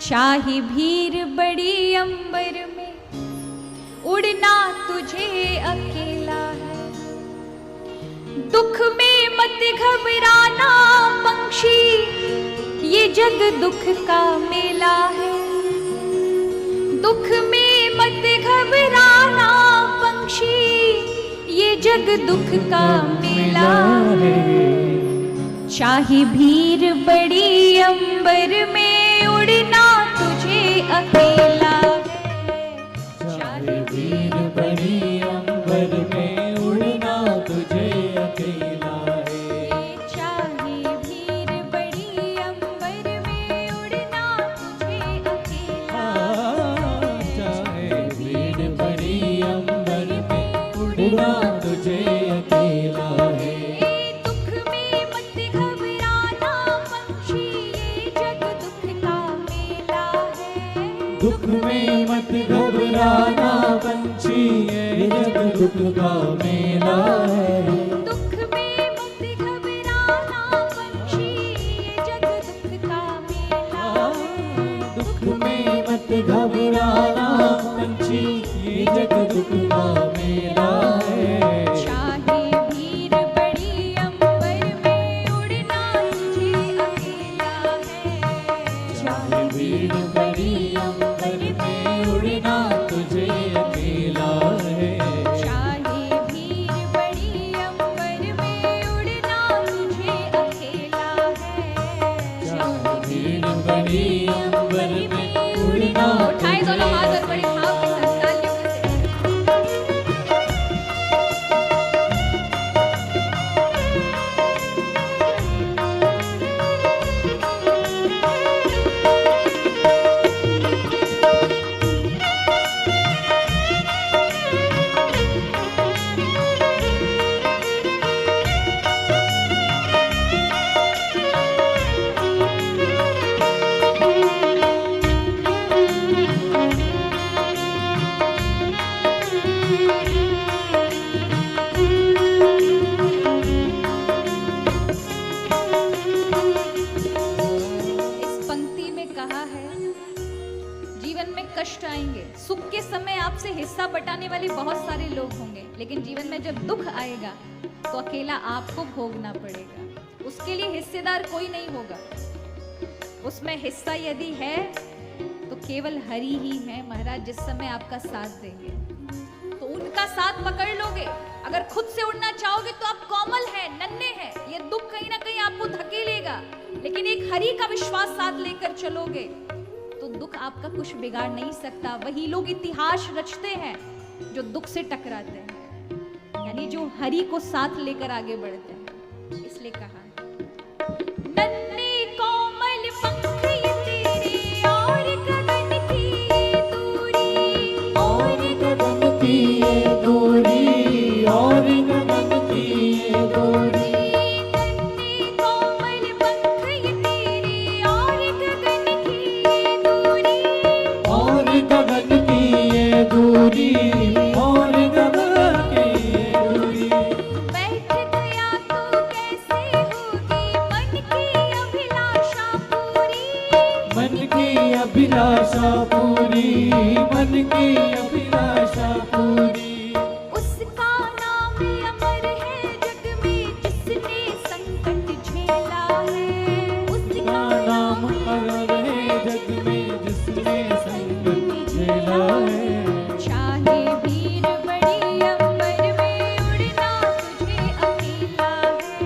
चाहे भीड़ बड़ी अंबर में, उड़ना तुझे अकेला है। दुख में मत घबराना पंछी, ये जग दुख का मेला है। दुख में मत घबराना पंछी, ये जग दुख का मेला है। चाहे भीड़ बड़ी अंबर में, उड़ना तुझे अकेला है। चाहे भीड़ बड़ी अंबर में, उड़ना तुझे अकेला है। चाहे भीड़ बड़ी अंबर में, उड़ना तुझे अकेला है। चाहे भीड़ बड़ी अंबर में, उड़ना तुझे अकेला है। दुख में मत घबराना पंछी, ये जग दुख का मेला है। दुख में मत घबराना पंछी, ये जग दुख का मेला है। दुख में मत घबराना पंछी, ये जग दुख का मेला है। दुख में मत घबराना पंछी, ये जग दुख का मेला है। चाहे भीड़ बड़ी अंबर में, उड़ना तुझे अकेला है। चाहे भीड़ बड़ी अंबर में, उड़ना तुझे अकेला है। चाहे भीड़ बड़ी अंबर में, उड़ना तुझे अकेला है। चाहे भीड़ बड़ी अंबर में, उड़ना उठाए दोनों हाथ और बड़े भाव के साथ तालियों से। इस पंक्ति में कहा है, जीवन में कष्ट आएंगे, सुख के समय आपसे हिस्सा बटाने वाले बहुत सारे लोग होंगे, लेकिन जीवन में जब दुख आएगा तो अकेला आपको भोगना पड़ेगा। उसके लिए हिस्सेदार कोई नहीं होगा। उसमें हिस्सा यदि है तो केवल हरि ही है महाराज, जिस समय आपका साथ देंगे तो उनका साथ पकड़ लोगे। अगर खुद से उड़ना चाहोगे तो आप कोमल हैं, नन्हे हैं, ये दुख कहीं ना कहीं आपको धकेलेगा। लेकिन एक हरि का विश्वास साथ लेकर चलोगे तो दुख आपका कुछ बिगाड़ नहीं सकता। वही लोग इतिहास रचते हैं जो दुख से टकराते हैं, यानी जो हरि को साथ लेकर आगे बढ़ते हैं। इसलिए कहा नन्हे कोमल पंख ये तेरे, और गगन की दूरी, और गगन की ये दूरी, और गगन की ये दूरी। नन्हे कोमल पंख ये तेरे, और गगन की ये दूरी। और गगन की ये दूरी, और गगन की ये दूरी। बैठ गया तो कैसे होगी मन की अभिलाषा पूरी। मन की अभिलाषा पूरी, मन की अभिलाषा पूरी। उसका नाम अमर है जग में, जिसने संकट झेला है। उसका नाम अमर है जग में, जिसने संकट झेला है। चाहे भीड़ बड़ी अंबर में, उड़ना तुझे अकेला है।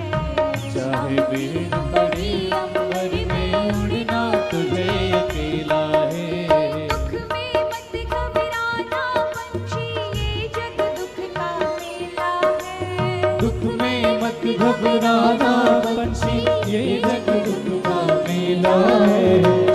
चाहे भीड़ बड़ी अंबर में, उड़ना तुझे अकेला है। दुख में मत घबराना पंछी, ये जग दुख का मेला है। दुख में मत घबराना पंछी, ये जग दुख का मेला है।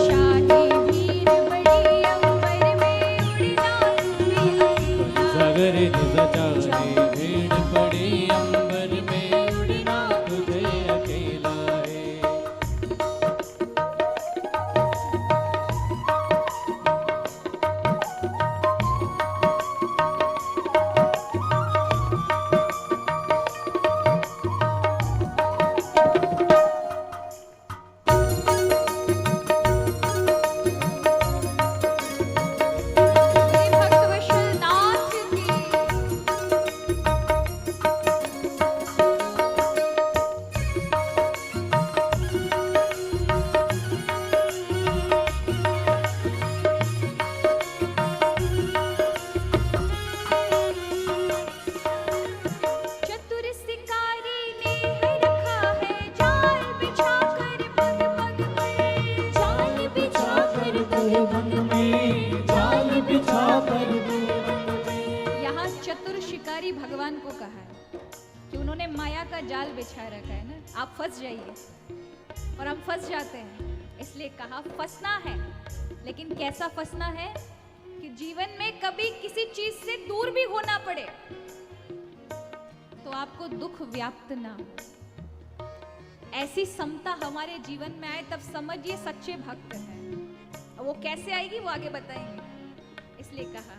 बारी भगवान को कहा है कि उन्होंने माया का जाल बिछा रखा है ना, आप फंस जाइए, और हम फंस जाते हैं। इसलिए कहा फंसना है, लेकिन कैसा फंसना है कि जीवन में कभी किसी चीज से दूर भी होना पड़े तो आपको दुख व्याप्त ना हो। ऐसी समता हमारे जीवन में आए तब समझिए सच्चे भक्त हैं। और वो कैसे आएगी वो आगे बताएंगे। इसलिए कहा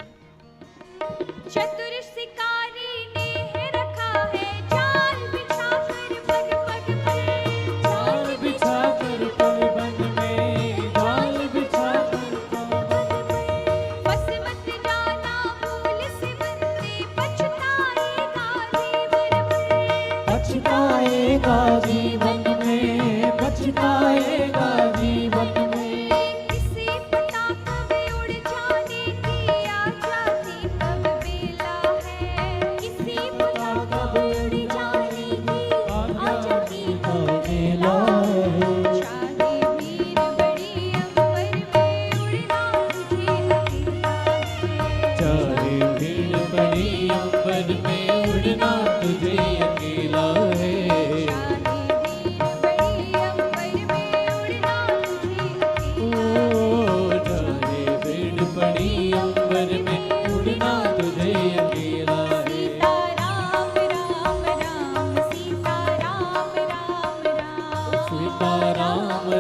चतुर शिकारी ने है रखा है जाल बिछा कर पग पग पर, जाल बिछा कर पग में, जाल बिछा कर पग में। बस मत जाना भूल से बनते, पछताएगा जीवन में, पछताएगा जीवन में, पछताएगा जीवन में। किसी पता कब उड़ जाने की आजादी कब बेला है, किसी पता कब उड़ जाने की आजादी कब बेला है। चाहे वीर बड़ी अंबर में उड़ना तुझे अकेला है, चाहे भीड़ बड़ी अंबर में उड़ना तुझे अकेला है। चाहे वीर बड़ी अंबर में उड़ना तुझे अकेला है। ओ, चाहे भीड़ बड़ी अंबर में उड़ना तुझे अकेला है। सीता राम राम राम, सीता राम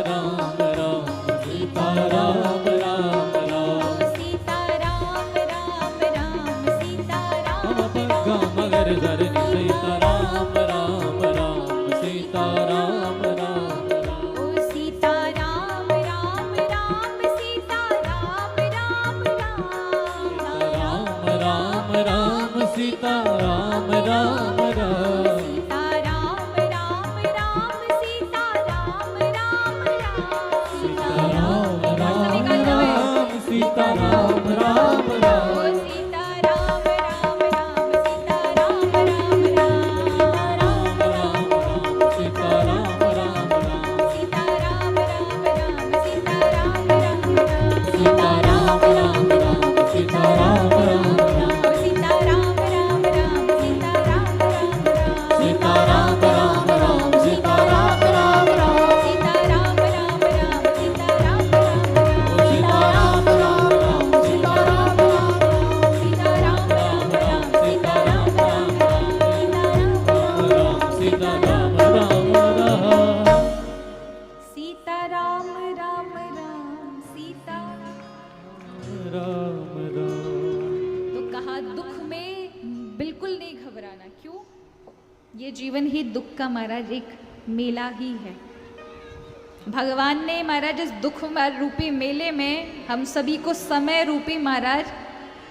राम राम, सीता राम राम राम, सीता राम राम राम। सीता राम राम राम, सीता हम राम पग्गा मगर धरनी, सीता राम राम राम, सीता राम राम राम। ओ सीता राम राम राम, सीता राम राम राम, राम राम राम, सीता राम राम राम। सीता राम राम राम, सीता राम राम राम, सीता राम राम राम, सीता राम राम ओ राम। सीता राम राम राम, सीता राम राम राम, राम राम राम, सीता राम राम राम। सीता राम राम राम, सीता राम राम राम, सीता राम राम राम, सीता राम राम राम। ओ सीता राम राम राम, सीता राम राम राम, सीता राम राम राम, सीता राम राम राम। सीता राम राम राम, सीता राम राम राम, सीता राम राम राम, सीता राम राम राम। सीता राम राम राम, सीता राम राम राम, सीता राम राम राम। सीता राम राम राम, सीता राम राम। तो कहा दुख में बिल्कुल नहीं घबराना। क्यों? ये जीवन ही दुख का महाराज एक मेला ही है। भगवान ने महाराज इस दुख रूपी मेले में हम सभी को समय रूपी महाराज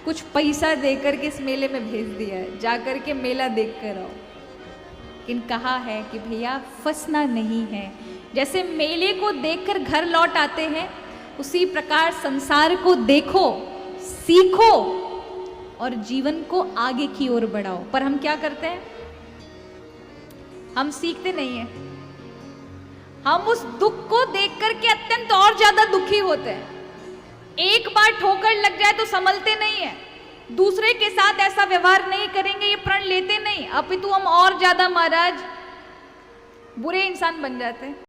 कुछ पैसा देकर के इस मेले में भेज दिया है, जाकर के मेला देख कर आओ। लेकिन कहा है कि भैया फंसना नहीं है। जैसे मेले को देखकर घर लौट आते हैं, उसी प्रकार संसार को देखो, सीखो और जीवन को आगे की ओर बढ़ाओ। पर हम क्या करते हैं? हम सीखते नहीं हैं। हम उस दुख को देख करके अत्यंत और ज्यादा दुखी होते हैं। एक बार ठोकर लग जाए तो संभलते नहीं है, दूसरे के साथ ऐसा व्यवहार नहीं करेंगे, ये प्रण लेते नहीं, अपितु हम और ज्यादा महाराज बुरे इंसान बन जाते हैं।